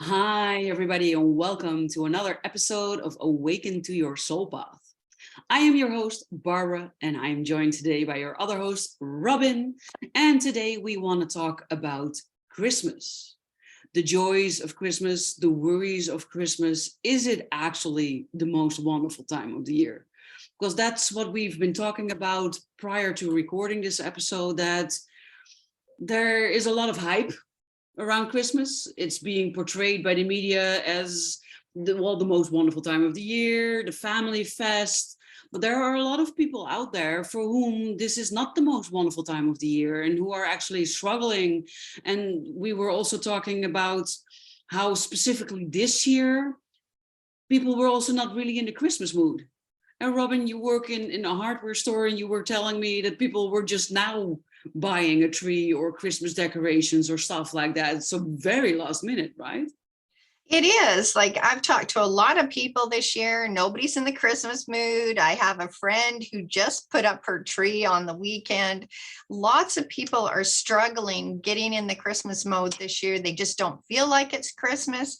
Hi, everybody, and welcome to another episode of Awaken to Your Soul Path. I am your host, Barbara, and I am joined today by your other host, Robyn. And today we want to talk about Christmas. The joys of Christmas, the worries of Christmas. Is it actually the most wonderful time of the year? Because that's what we've been talking about prior to recording this episode, that there is a lot of hype around Christmas. It's being portrayed by the media as the most wonderful time of the year, the family fest. But there are a lot of people out there for whom this is not the most wonderful time of the year and who are actually struggling. And we were also talking about how specifically this year, people were also not really in the Christmas mood. And Robyn, you work in a hardware store and you were telling me that people were just now buying a tree or Christmas decorations or stuff like that. So very last minute, right? It is. Like, I've talked to a lot of people this year. Nobody's in the Christmas mood. I have a friend who just put up her tree on the weekend. Lots of people are struggling getting in the Christmas mode this year. They just don't feel like it's Christmas.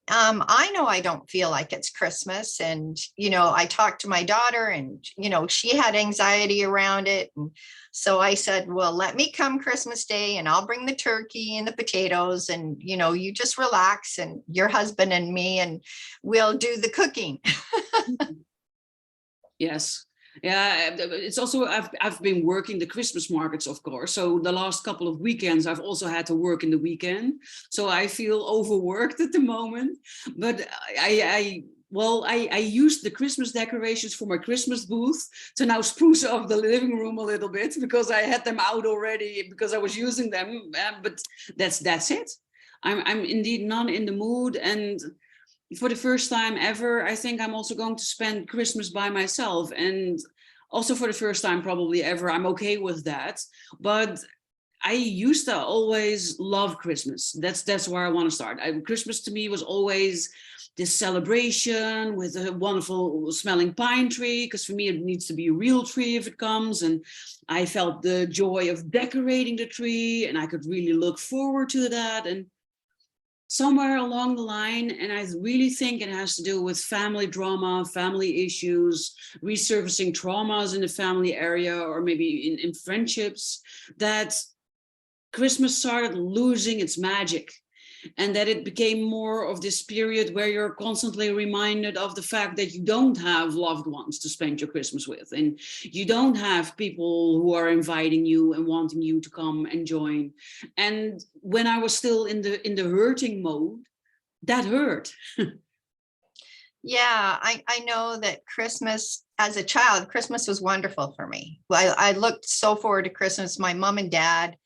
I know I don't feel like it's Christmas. And, I talked to my daughter and, she had anxiety around it. And so I said, well, let me come Christmas Day and I'll bring the turkey and the potatoes and, you just relax and your husband and me, and we'll do the cooking. Yes. Yeah, it's also I've been working the Christmas markets, of course. So the last couple of weekends, I've also had to work in the weekend. So I feel overworked at the moment. But I used the Christmas decorations for my Christmas booth to now spruce up the living room a little bit because I had them out already because I was using them. But that's it. I'm indeed not in the mood, and for the first time ever, I think I'm also going to spend Christmas by myself. And also for the first time probably ever, I'm okay with that. But I used to always love Christmas. That's where I want to start. Christmas to me was always this celebration with a wonderful smelling pine tree, because for me it needs to be a real tree if it comes. And I felt the joy of decorating the tree, and I could really look forward to that. And somewhere along the line, and I really think it has to do with family drama, family issues, resurfacing traumas in the family area, or maybe in friendships, that Christmas started losing its magic. And that it became more of this period where you're constantly reminded of the fact that you don't have loved ones to spend your Christmas with, and you don't have people who are inviting you and wanting you to come and join. And when I was still in the hurting mode, that hurt. Yeah, I know that Christmas, as a child, Christmas was wonderful for me. I looked so forward to Christmas. My mom and dad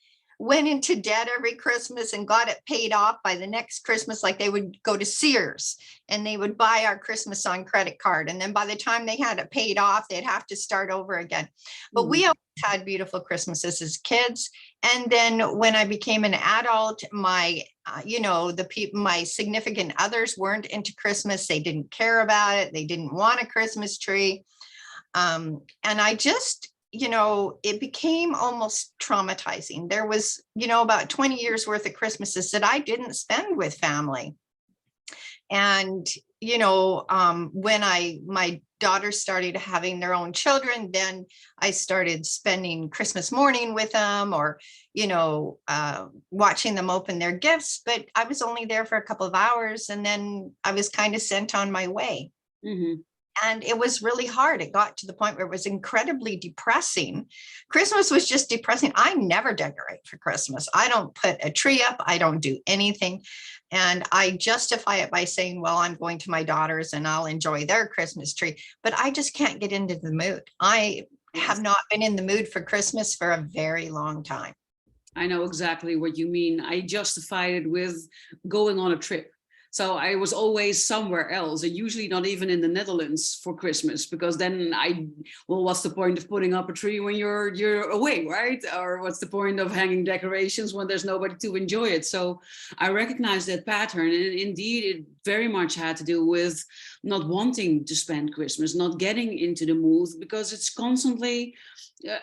went into debt every Christmas and got it paid off by the next Christmas. Like, they would go to Sears and they would buy our Christmas on credit card. And then by the time they had it paid off, they'd have to start over again. But we always had beautiful Christmases as kids. And then when I became an adult, my my significant others weren't into Christmas. They didn't care about it. They didn't want a Christmas tree. And I just, it became almost traumatizing. There was, about 20 years worth of Christmases that I didn't spend with family. And, when my daughters started having their own children, then I started spending Christmas morning with them, or, watching them open their gifts. But I was only there for a couple of hours, and then I was kind of sent on my way. Mm-hmm. And it was really hard. It got to the point where it was incredibly depressing. Christmas was just depressing. I never decorate for Christmas. I don't put a tree up. I don't do anything. And I justify it by saying, well, I'm going to my daughter's and I'll enjoy their Christmas tree. But I just can't get into the mood. I have not been in the mood for Christmas for a very long time. I know exactly what you mean. I justified it with going on a trip. So I was always somewhere else, and usually not even in the Netherlands for Christmas, because then well, what's the point of putting up a tree when you're away, right? Or what's the point of hanging decorations when there's nobody to enjoy it? So I recognized that pattern, and indeed it very much had to do with not wanting to spend Christmas, not getting into the mood, because it's constantly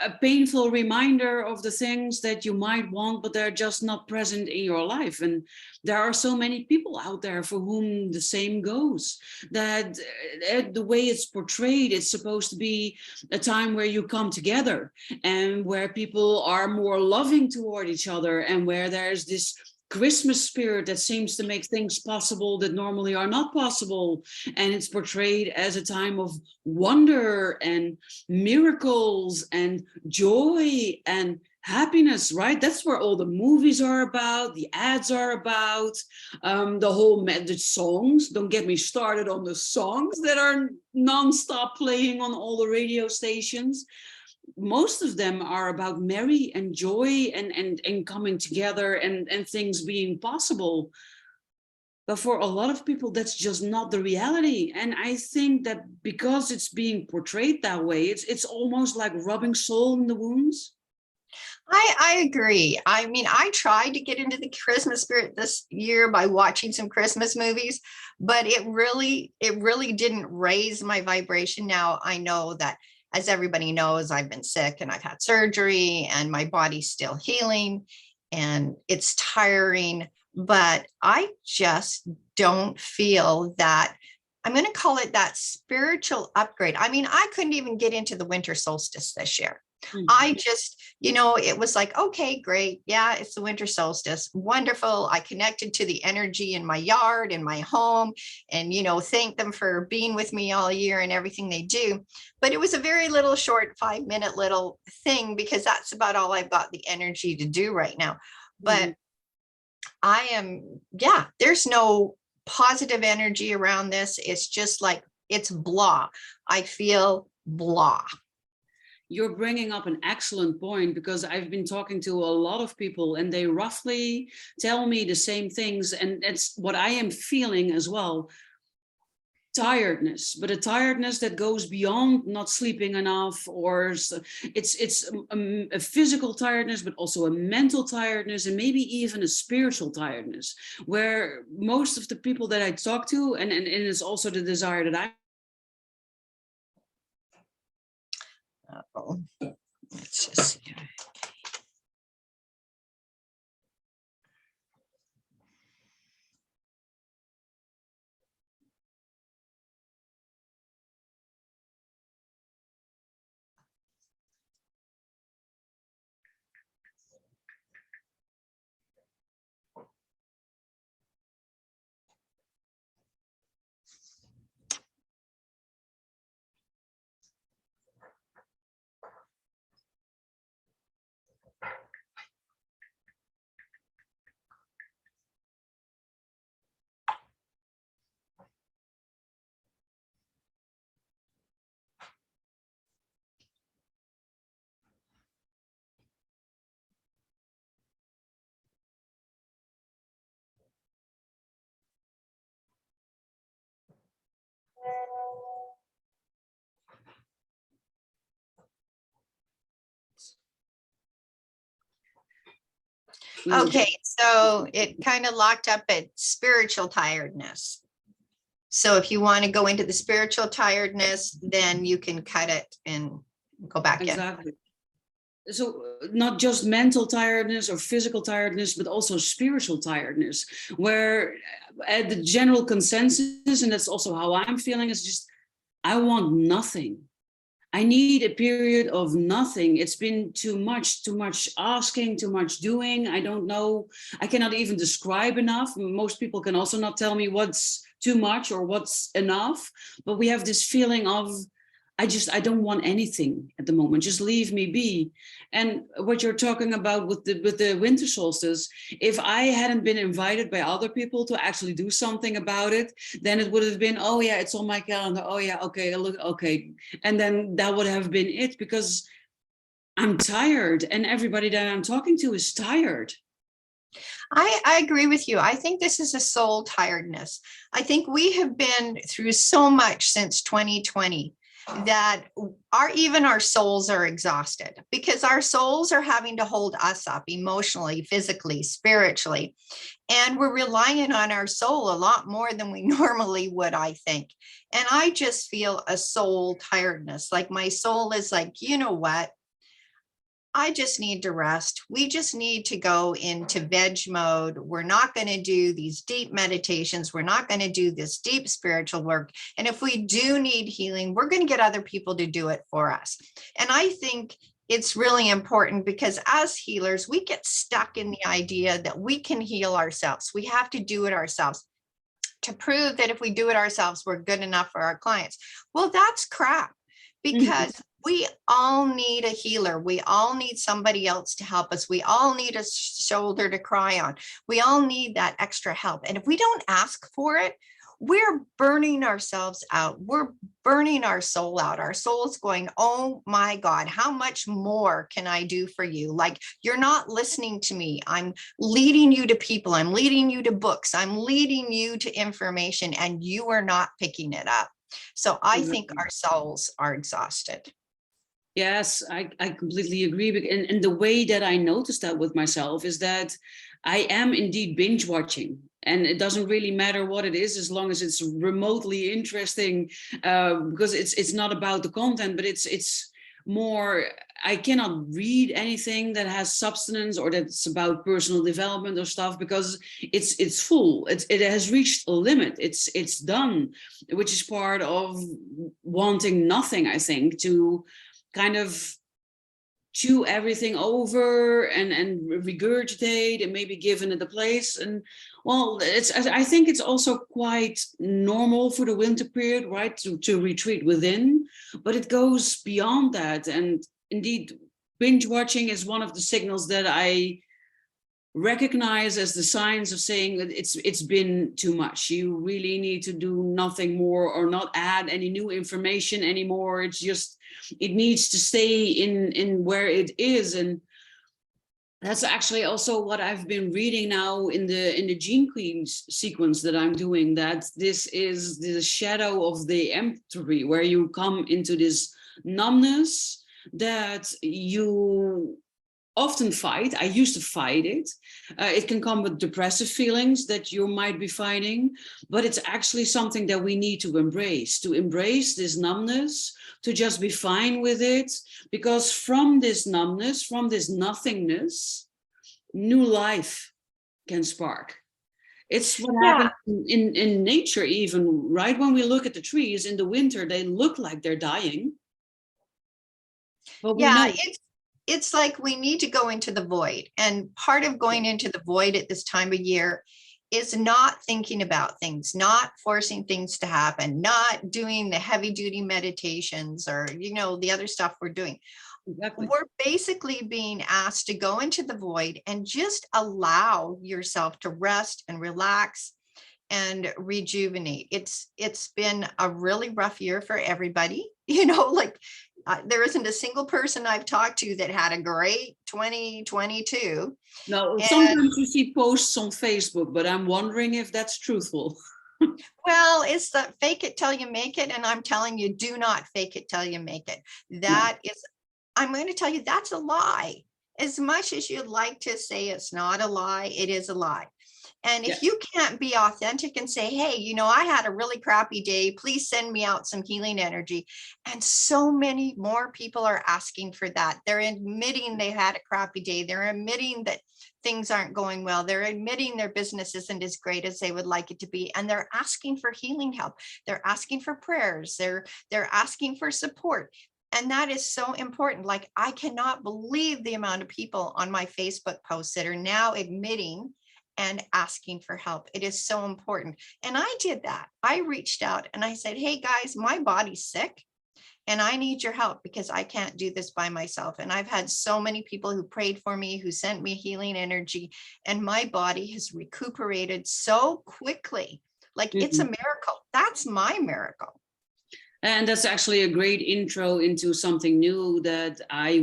a painful reminder of the things that you might want, but they're just not present in your life. And there are so many people out there for whom the same goes, that the way it's portrayed, it's supposed to be a time where you come together and where people are more loving toward each other, and where there's this Christmas spirit that seems to make things possible that normally are not possible. And it's portrayed as a time of wonder and miracles and joy and happiness, right? That's where all the movies are about, the ads are about, the songs. Don't get me started on the songs that are nonstop playing on all the radio stations. Most of them are about merry and joy and coming together and things being possible. But for a lot of people, that's just not the reality. And I think that because it's being portrayed that way, it's almost like rubbing salt in the wounds. I agree. I mean, I tried to get into the Christmas spirit this year by watching some Christmas movies, but it really didn't raise my vibration. Now I know that, as everybody knows, I've been sick and I've had surgery and my body's still healing and it's tiring, but I just don't feel that. I'm going to call it that spiritual upgrade. I mean, I couldn't even get into the winter solstice this year. I just, it was like, okay, great. Yeah, it's the winter solstice. Wonderful. I connected to the energy in my yard, in my home, and, thank them for being with me all year and everything they do. But it was a very little short 5-minute little thing, because that's about all I've got the energy to do right now. But there's no positive energy around this. It's just like, it's blah. I feel blah. You're bringing up an excellent point, because I've been talking to a lot of people and they roughly tell me the same things. And it's what I am feeling as well. Tiredness, but a tiredness that goes beyond not sleeping enough, or it's a physical tiredness, but also a mental tiredness, and maybe even a spiritual tiredness, where most of the people that I talk to, and it's also the desire that I Let's just see. Okay, so it kind of locked up at spiritual tiredness. So if you want to go into the spiritual tiredness, then you can cut it and go back in. Exactly. So not just mental tiredness or physical tiredness, but also spiritual tiredness, where the general consensus, and that's also how I'm feeling, is just, I want nothing. I need a period of nothing. It's been too much asking, too much doing. I don't know. I cannot even describe enough. Most people can also not tell me what's too much or what's enough. But we have this feeling of, I don't want anything at the moment. Just leave me be. And what you're talking about with the winter solstice, if I hadn't been invited by other people to actually do something about it, then it would have been, oh yeah, it's on my calendar. Oh yeah, okay, look, okay. And then that would have been it, because I'm tired and everybody that I'm talking to is tired. I agree with you. I think this is a soul tiredness. I think we have been through so much since 2020 that even our souls are exhausted, because our souls are having to hold us up emotionally, physically, spiritually. And we're relying on our soul a lot more than we normally would, I think. And I just feel a soul tiredness. Like my soul is like, you know what? I just need to rest. We just need to go into veg mode. We're not going to do these deep meditations. We're not going to do this deep spiritual work. And if we do need healing, we're going to get other people to do it for us. And I think it's really important, because as healers, we get stuck in the idea that we can heal ourselves. We have to do it ourselves to prove that if we do it ourselves, we're good enough for our clients. Well, that's crap, because we all need a healer. We all need somebody else to help us. We all need a shoulder to cry on. We all need that extra help. And if we don't ask for it, we're burning ourselves out. We're burning our soul out. Our soul's going, oh my God, how much more can I do for you? Like, you're not listening to me. I'm leading you to people. I'm leading you to books. I'm leading you to information, and you are not picking it up. So I think our souls are exhausted. Yes, I completely agree. And the way that I noticed that with myself is that I am indeed binge watching. And it doesn't really matter what it is, as long as it's remotely interesting, because it's not about the content, but it's more, I cannot read anything that has substance or that's about personal development or stuff, because it's full. It has reached a limit. It's done, which is part of wanting nothing, I think, to kind of chew everything over and regurgitate and maybe given it a place. And well, I think it's also quite normal for the winter period, right, to retreat within, but it goes beyond that. And indeed, binge watching is one of the signals that I recognize as the signs of saying that it's been too much. You really need to do nothing more or not add any new information anymore. It's just, it needs to stay in where it is. And that's actually also what I've been reading now in the Gene Queens sequence that I'm doing, that this is the shadow of the empathy, where you come into this numbness that you often fight. I used to fight it. It can come with depressive feelings that you might be fighting, but it's actually something that we need to embrace this numbness, to just be fine with it, because from this numbness, from this nothingness, new life can spark. It's what happens in nature, even, right? When we look at the trees in the winter, they look like they're dying. But we know It's like we need to go into the void. And part of going into the void at this time of year is not thinking about things, not forcing things to happen, not doing the heavy duty meditations or, the other stuff we're doing. Exactly. We're basically being asked to go into the void and just allow yourself to rest and relax and rejuvenate. It's been a really rough year for everybody, there isn't a single person I've talked to that had a great 2022. No, sometimes you see posts on Facebook, but I'm wondering if that's truthful. Well, it's the fake it till you make it. And I'm telling you, do not fake it till you make it. I'm going to tell you, that's a lie. As much as you'd like to say it's not a lie, it is a lie. And if you can't be authentic and say, hey, I had a really crappy day, please send me out some healing energy. And so many more people are asking for that. They're admitting they had a crappy day. They're admitting that things aren't going well. They're admitting their business isn't as great as they would like it to be. And they're asking for healing help. They're asking for prayers. They're asking for support. And that is so important. Like, I cannot believe the amount of people on my Facebook posts that are now admitting and asking for help. It is so important. And I did that. I reached out and I said, hey guys, my body's sick and I need your help because I can't do this by myself. And I've had so many people who prayed for me, who sent me healing energy, and my body has recuperated so quickly. Like, it's a miracle. That's my miracle. And that's actually a great intro into something new that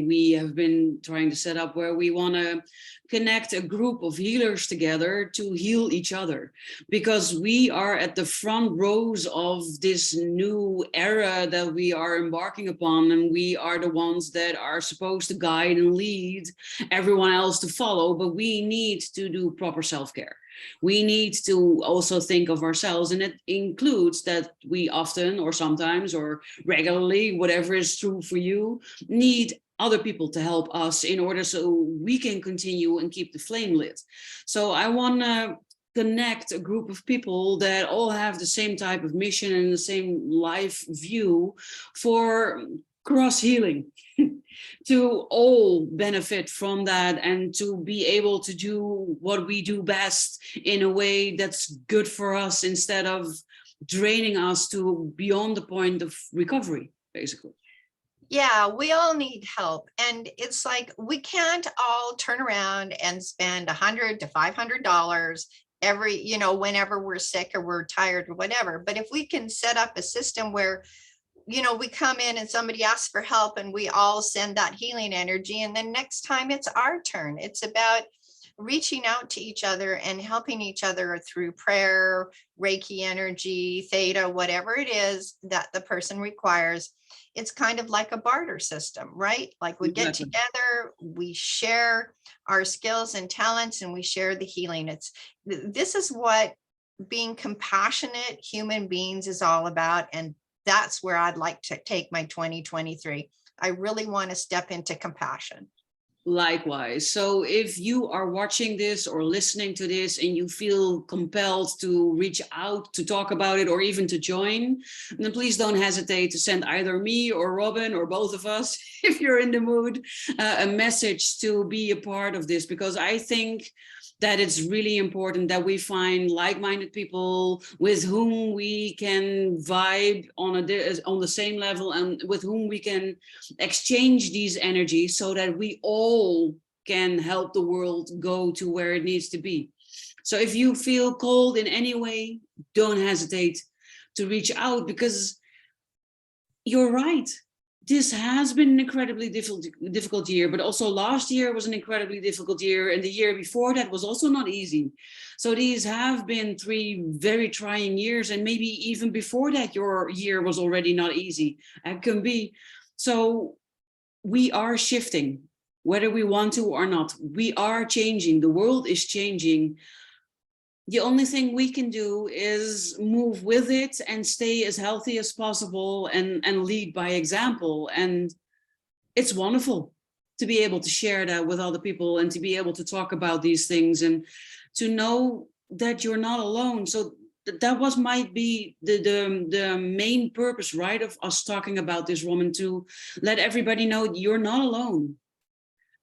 we have been trying to set up, where we want to connect a group of healers together to heal each other, because we are at the front rows of this new era that we are embarking upon, and we are the ones that are supposed to guide and lead everyone else to follow, but we need to do proper self-care. We need to also think of ourselves, and it includes that we often or sometimes or regularly, whatever is true for you, need other people to help us in order so we can continue and keep the flame lit. So I want to connect a group of people that all have the same type of mission and the same life view for cross healing. To all benefit from that, and to be able to do what we do best in a way that's good for us, instead of draining us to beyond the point of recovery, basically. Yeah, we all need help. And it's like, we can't all turn around and spend $100 to $500 every, whenever we're sick or we're tired or whatever. But if we can set up a system where, we come in and somebody asks for help and we all send that healing energy, and then next time it's our turn. It's about reaching out to each other and helping each other through prayer, Reiki energy, theta, whatever it is that the person requires. It's kind of like a barter system, right? Like we get Exactly. together, we share our skills and talents, and we share the healing. This is what being compassionate human beings is all about. And that's where I'd like to take my 2023. I really want to step into compassion. Likewise. So if you are watching this or listening to this and you feel compelled to reach out to talk about it or even to join, then please don't hesitate to send either me or Robyn or both of us, if you're in the mood, a message to be a part of this, because I think that it's really important that we find like-minded people with whom we can vibe on the same level, and with whom we can exchange these energies, so that we all can help the world go to where it needs to be. So if you feel called in any way, don't hesitate to reach out, because you're right. This has been an incredibly difficult year, but also last year was an incredibly difficult year, and the year before that was also not easy. So these have been 3 very trying years, and maybe even before that your year was already not easy. It can be. So we are shifting, whether we want to or not. We are changing. The world is changing. The only thing we can do is move with it and stay as healthy as possible, and lead by example. And it's wonderful to be able to share that with other people, and to be able to talk about these things, and to know that you're not alone. So that might be the main purpose, right, of us talking about this, Robyn, to let everybody know you're not alone.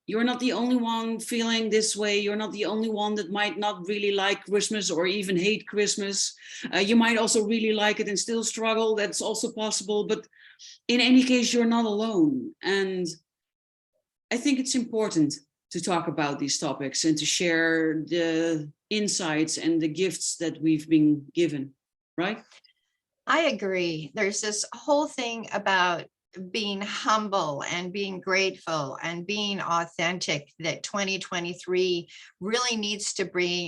You're not the only one feeling this way. You're not the only one that might not really like Christmas or even hate Christmas. You might also really like it and still struggle. That's also possible. But in any case, you're not alone. And I think it's important to talk about these topics and to share the insights and the gifts that we've been given, right? I agree. There's this whole thing about being humble and being grateful and being authentic that 2023 really needs to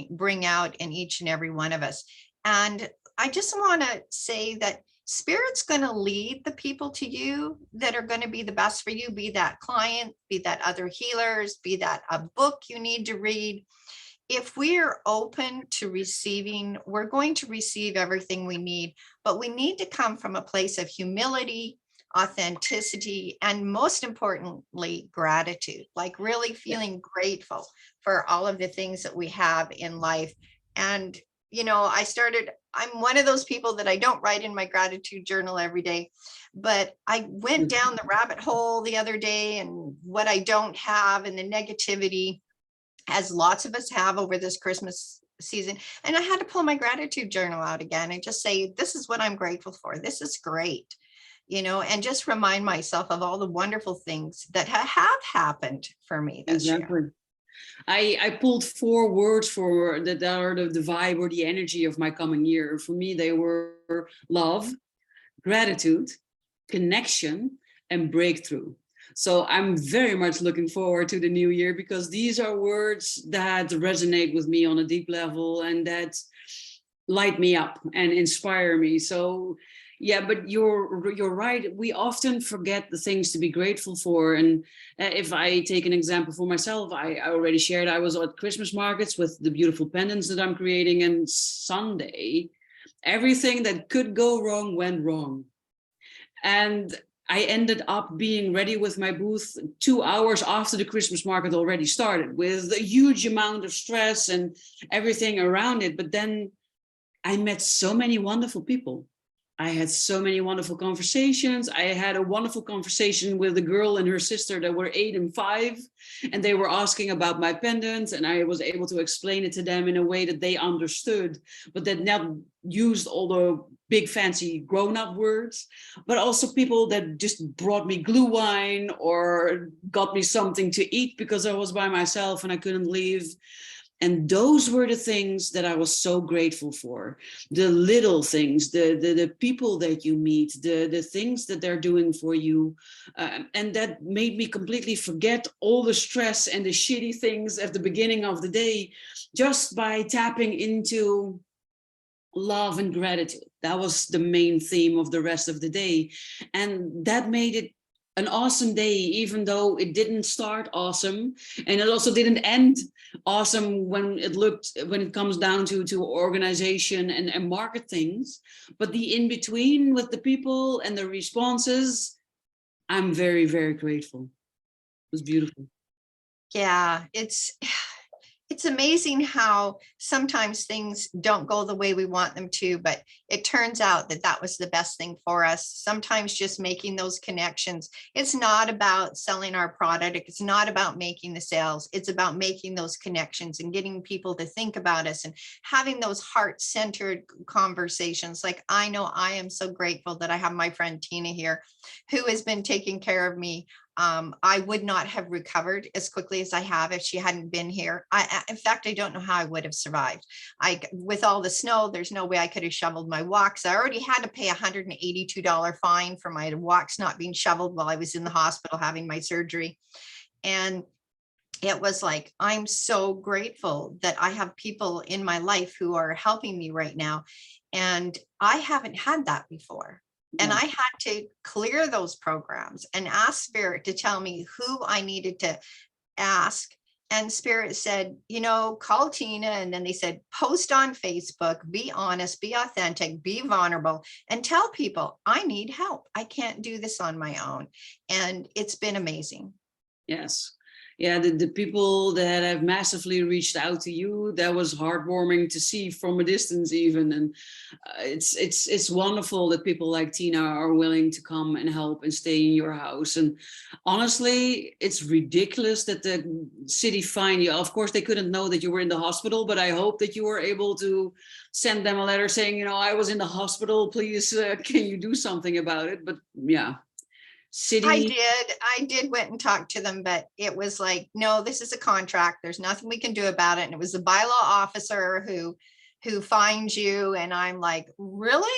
bring out in each and every one of us. And I just want to say that Spirit's going to lead the people to you that are going to be the best for you, be that client, be that other healers, be that a book you need to read. If we're open to receiving, we're going to receive everything we need, but we need to come from a place of humility, authenticity, and most importantly, gratitude, like really feeling grateful for all of the things that we have in life. And, I'm one of those people that I don't write in my gratitude journal every day, but I went down the rabbit hole the other day, and what I don't have, and the negativity, as lots of us have over this Christmas season. And I had to pull my gratitude journal out again and just say, this is what I'm grateful for. This is great, and just remind myself of all the wonderful things that have happened for me this year. I pulled 4 words for that are the vibe or the energy of my coming year. For me, they were love, gratitude, connection, and breakthrough. So I'm very much looking forward to the new year, because these are words that resonate with me on a deep level and that light me up and inspire me. So yeah, but you're right. We often forget the things to be grateful for. And if I take an example for myself, I already shared I was at Christmas markets with the beautiful pendants that I'm creating, and Sunday, everything that could go wrong went wrong. And I ended up being ready with my booth 2 hours after the Christmas market already started, with a huge amount of stress and everything around it. But then I met so many wonderful people. I had so many wonderful conversations. I had a wonderful conversation with a girl and her sister that were 8 and 5, and they were asking about my pendant, and I was able to explain it to them in a way that they understood, but that not used all the big fancy grown-up words, but also people that just brought me glue wine or got me something to eat because I was by myself and I couldn't leave. And those were the things that I was so grateful for. The little things, the people that you meet, the things that they're doing for you. And that made me completely forget all the stress and the shitty things at the beginning of the day, just by tapping into love and gratitude. That was the main theme of the rest of the day. And that made it an awesome day, even though it didn't start awesome, and it also didn't end awesome when it comes down to organization and market things. But the in between with the people and the responses, I'm very, very grateful. It was beautiful. Yeah, it's amazing how sometimes things don't go the way we want them to, but it turns out that that was the best thing for us. Sometimes just making those connections. It's not about selling our product. It's not about making the sales. It's about making those connections and getting people to think about us and having those heart-centered conversations. Like, I know I am so grateful that I have my friend Tina here, who has been taking care of me. I would not have recovered as quickly as I have if she hadn't been here. In fact, I don't know how I would have survived. With all the snow, there's no way I could have shoveled my walks. I already had to pay a $182 fine for my walks not being shoveled while I was in the hospital having my surgery. And it was like, I'm so grateful that I have people in my life who are helping me right now. And I haven't had that before. And I had to clear those programs and ask Spirit to tell me who I needed to ask. And Spirit said, call Tina. And then they said, post on Facebook, be honest, be authentic, be vulnerable, and tell people I need help. I can't do this on my own. And it's been amazing. Yes. Yeah, the people that have massively reached out to you, that was heartwarming to see from a distance even. And it's wonderful that people like Tina are willing to come and help and stay in your house. And honestly, it's ridiculous that the city fined you. Of course, they couldn't know that you were in the hospital, but I hope that you were able to send them a letter saying, I was in the hospital, please, can you do something about it? But yeah. City. I did went and talked to them, but it was like, no, this is a contract. There's nothing we can do about it. And it was the bylaw officer who finds you. And I'm like, really?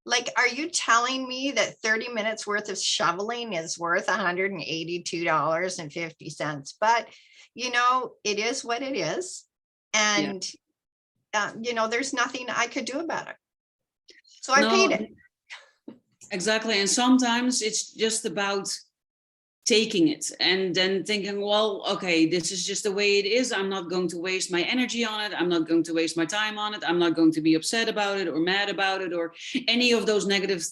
Like, are you telling me that 30 minutes worth of shoveling is worth $182.50? But, it is what it is. And, there's nothing I could do about it. So I paid it. Exactly. And sometimes it's just about taking it and then thinking, well, okay, this is just the way it is. I'm not going to waste my energy on it. I'm not going to waste my time on it. I'm not going to be upset about it or mad about it or any of those negative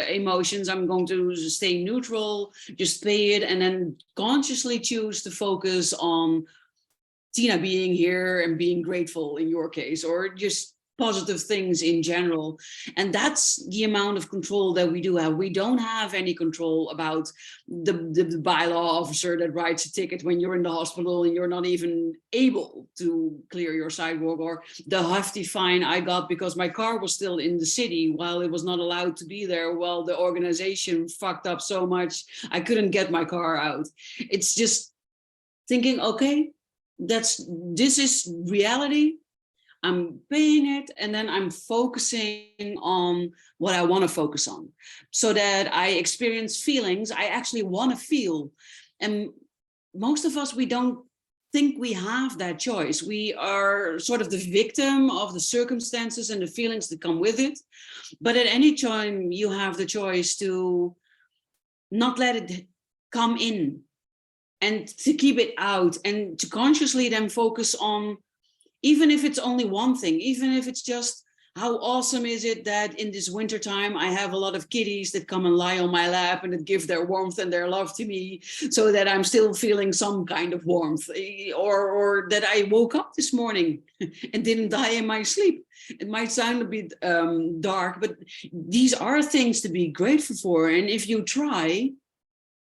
emotions. I'm going to stay neutral, just pay it, and then consciously choose to focus on Tina being here and being grateful in your case, or just positive things in general. And that's the amount of control that we do have. We don't have any control about the bylaw officer that writes a ticket when you're in the hospital and you're not even able to clear your sidewalk, or the hefty fine I got because my car was still in the city while it was not allowed to be there, while the organization fucked up so much I couldn't get my car out. It's just thinking, okay, this is reality. I'm paying it, and then I'm focusing on what I want to focus on, so that I experience feelings I actually want to feel. And most of us, we don't think we have that choice. We are sort of the victim of the circumstances and the feelings that come with it. But at any time, you have the choice to not let it come in and to keep it out, and to consciously then focus on, even if it's only one thing, even if it's just, how awesome is it that in this winter time I have a lot of kitties that come and lie on my lap and that give their warmth and their love to me, so that I'm still feeling some kind of warmth, or that I woke up this morning and didn't die in my sleep. It might sound a bit dark, but these are things to be grateful for. And if you try,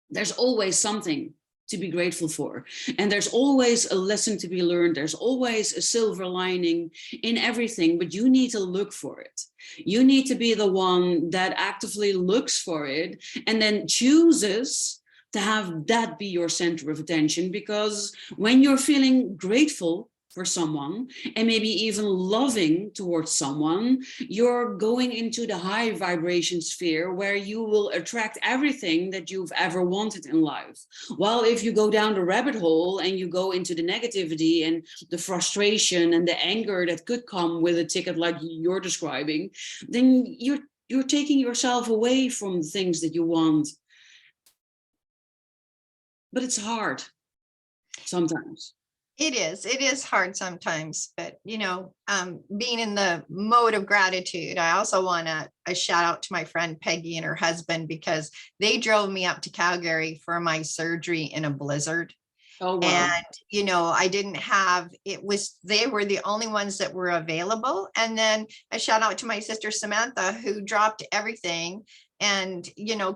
there's always something to be grateful for. And there's always a lesson to be learned. There's always a silver lining in everything, but you need to look for it. You need to be the one that actively looks for it and then chooses to have that be your center of attention. Because when you're feeling grateful for someone, and maybe even loving towards someone, you're going into the high vibration sphere where you will attract everything that you've ever wanted in life. While if you go down the rabbit hole and you go into the negativity and the frustration and the anger that could come with a ticket like you're describing, then you're taking yourself away from the things that you want. But it's hard sometimes. It is hard sometimes, but being in the mode of gratitude, I also want a shout out to my friend Peggy and her husband, because they drove me up to Calgary for my surgery in a blizzard. Oh, wow. And, I didn't have, they were the only ones that were available. And then a shout out to my sister Samantha, who dropped everything and,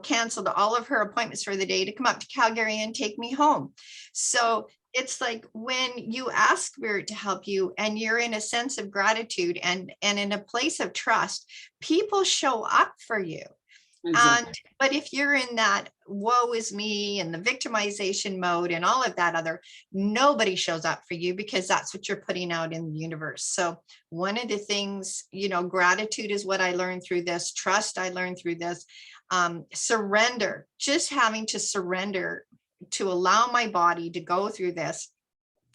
canceled all of her appointments for the day to come up to Calgary and take me home. So it's like when you ask Spirit to help you and you're in a sense of gratitude and in a place of trust, people show up for you. Exactly. But if you're in that woe is me and the victimization mode and all of that other, nobody shows up for you, because that's what you're putting out in the universe. So one of the things, gratitude is what I learned through this. Trust, I learned through this. Surrender, just having to surrender to allow my body to go through this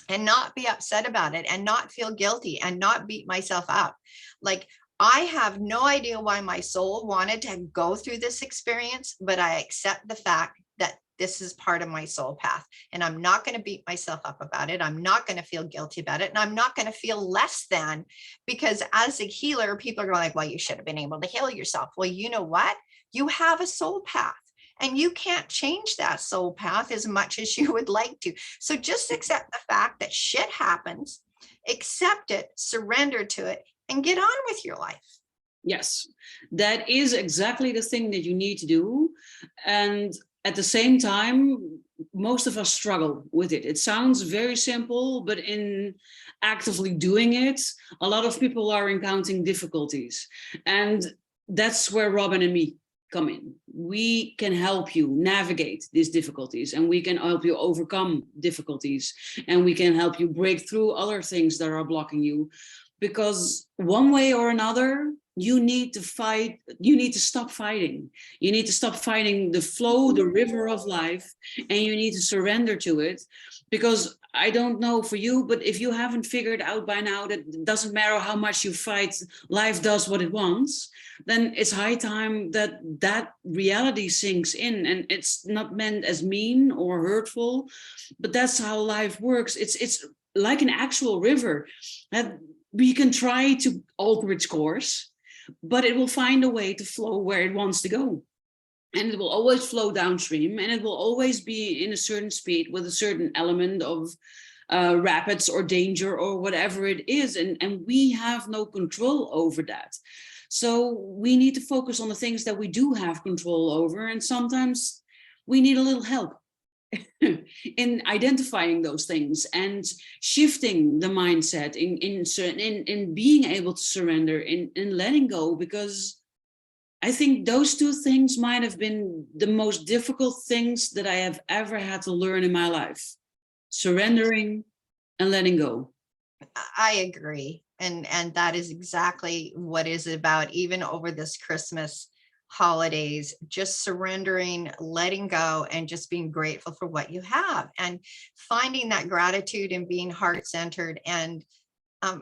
and not be upset about it and not feel guilty and not beat myself up. Like, I have no idea why my soul wanted to go through this experience, but I accept the fact that this is part of my soul path, and I'm not going to beat myself up about it. I'm not going to feel guilty about it, and I'm not going to feel less than, because as a healer, people are going like, well, you should have been able to heal yourself. Well, you know what? You have a soul path, and you can't change that soul path as much as you would like to. So just accept the fact that shit happens, accept it, surrender to it, and get on with your life. Yes, that is exactly the thing that you need to do. And at the same time, most of us struggle with it. It sounds very simple, but in actively doing it, a lot of people are encountering difficulties. And that's where Robynn and me come in. We can help you navigate these difficulties, and we can help you overcome difficulties, and we can help you break through other things that are blocking you. Because one way or another, you need to fight, you need to stop fighting. You need to stop fighting the flow, the river of life, and you need to surrender to it. Because I don't know for you, but if you haven't figured out by now that it doesn't matter how much you fight, life does what it wants, then it's high time that that reality sinks in. And it's not meant as mean or hurtful, but that's how life works. It's like an actual river. We can try to alter its course, but it will find a way to flow where it wants to go. And it will always flow downstream, and it will always be in a certain speed with a certain element of rapids or danger or whatever it is. And we have no control over that. So we need to focus on the things that we do have control over. And sometimes we need a little help in identifying those things and shifting the mindset in being able to surrender, in letting go. Because I think those two things might have been the most difficult things that I have ever had to learn in my life: surrendering and letting go. I agree. And that is exactly what is about, even over this Christmas holidays, just surrendering, letting go, and just being grateful for what you have, and finding that gratitude and being heart-centered, and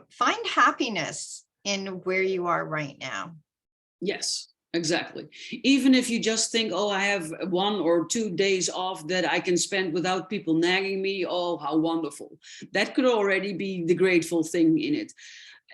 find happiness in where you are right now. Yes, exactly. Even if you just think, oh, I have 1 or 2 days off that I can spend without people nagging me. Oh, how wonderful. That could already be the grateful thing in it.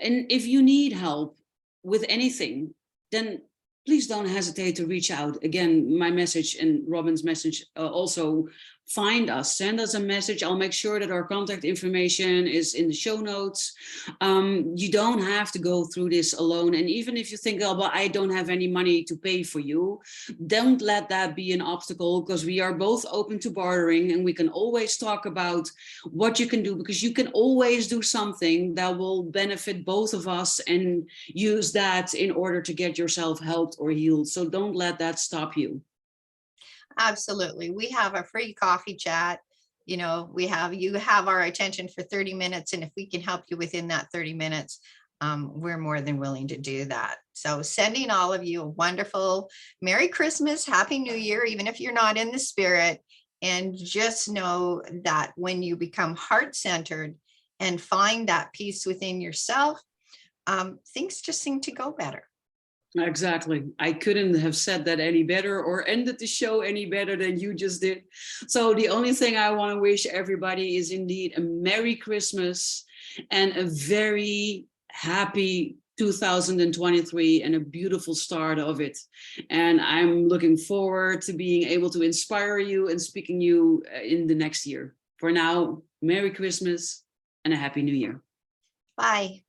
And if you need help with anything, then please don't hesitate to reach out. Again, my message and Robyn's message also, find us, send us a message. I'll make sure that our contact information is in the show notes. You don't have to go through this alone. And even if you think, oh, but I don't have any money to pay for you, don't let that be an obstacle, because we are both open to bartering, and we can always talk about what you can do, because you can always do something that will benefit both of us, and use that in order to get yourself helped or healed. So don't let that stop you. Absolutely. We have a free coffee chat. You know, you have our attention for 30 minutes. And if we can help you within that 30 minutes, we're more than willing to do that. So sending all of you a wonderful Merry Christmas, Happy New Year, even if you're not in the spirit. And just know that when you become heart-centered and find that peace within yourself, things just seem to go better. Exactly. I couldn't have said that any better, or ended the show any better than you just did. So the only thing I want to wish everybody is indeed a Merry Christmas and a very happy 2023, and a beautiful start of it. And I'm looking forward to being able to inspire you and speaking you in the next year. For now, Merry Christmas and a Happy New Year. Bye.